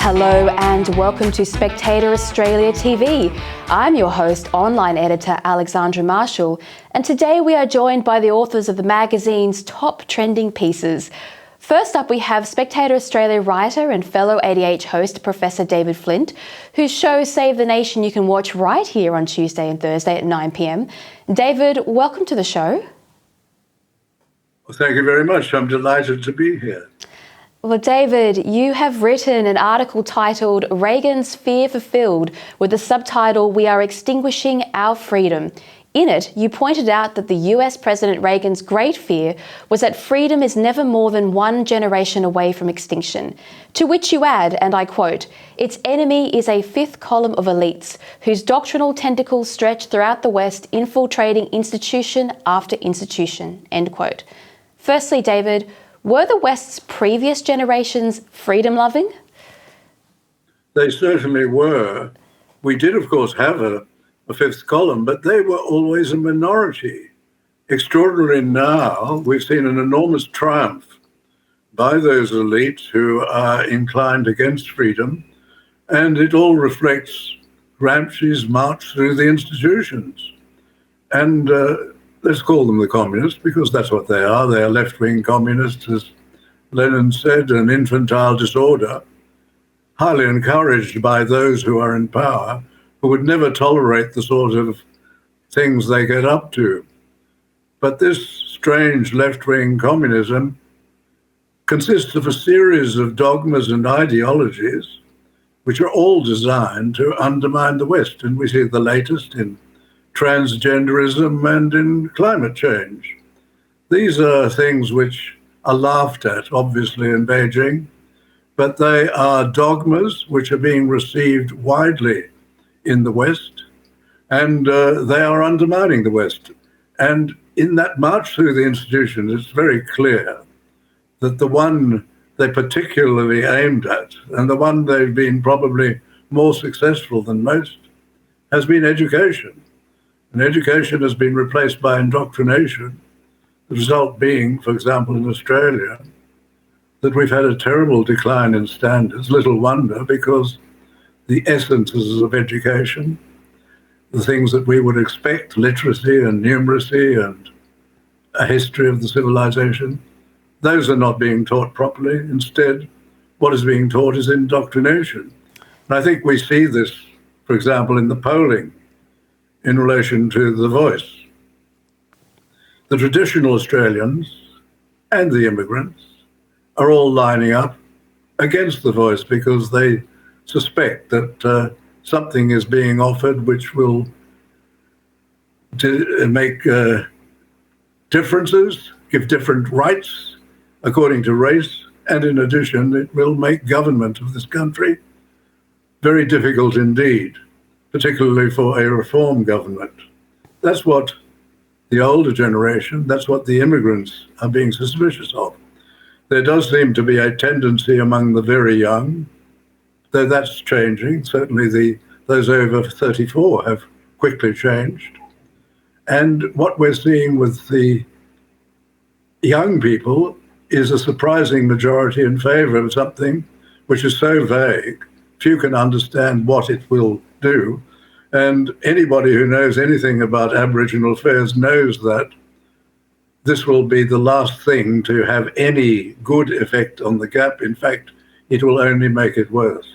Hello and welcome to Spectator Australia TV. I'm your host, online editor Alexandra Marshall, and today we are joined by the authors of the magazine's top trending pieces. First up, we have Spectator Australia writer and fellow ADH host Professor David Flint, whose show Save the Nation you can watch right here on Tuesday and Thursday at 9 p.m. David, welcome to the show. Well, thank you very much. I'm delighted to be here. Well, David, you have written an article titled Reagan's Fear Fulfilled with the subtitle We Are Extinguishing Our Freedom. In it, you pointed out that the US President Reagan's great fear was that freedom is never more than one generation away from extinction. To which you add, and I quote, "Its enemy is a fifth column of elites whose doctrinal tentacles stretch throughout the West, infiltrating institution after institution," end quote. Firstly, David, were the West's previous generations freedom-loving? They certainly were. We did, of course, have a fifth column, but they were always a minority. Extraordinary now, we've seen an enormous triumph by those elites who are inclined against freedom, and it all reflects Gramsci's march through the institutions. And let's call them the communists, because that's what they are. They are left-wing communists, as Lenin said, an infantile disorder, highly encouraged by those who are in power, who would never tolerate the sort of things they get up to. But this strange left-wing communism consists of a series of dogmas and ideologies which are all designed to undermine the West. And we see the latest in transgenderism and in climate change. These are things which are laughed at, obviously, in Beijing, but they are dogmas which are being received widely in the West, and they are undermining the West. And in that march through the institutions, it's very clear that the one they particularly aimed at, and the one they've been probably more successful than most, has been education. And education has been replaced by indoctrination, the result being, for example, in Australia, that we've had a terrible decline in standards. Little wonder, because the essences of education, the things that we would expect, literacy and numeracy and a history of the civilization, those are not being taught properly. Instead, what is being taught is indoctrination. And I think we see this, for example, in the polling in relation to the voice. The traditional Australians and the immigrants are all lining up against the voice because they suspect that something is being offered which will make differences, give different rights according to race, and in addition, it will make government of this country very difficult indeed, particularly for a reform government. That's what the older generation, that's what the immigrants are being suspicious of. There does seem to be a tendency among the very young, though that's changing. Certainly those over 34 have quickly changed. And what we're seeing with the young people is a surprising majority in favor of something which is so vague, few can understand what it will do. And anybody who knows anything about Aboriginal affairs knows that this will be the last thing to have any good effect on the gap. In fact, it will only make it worse.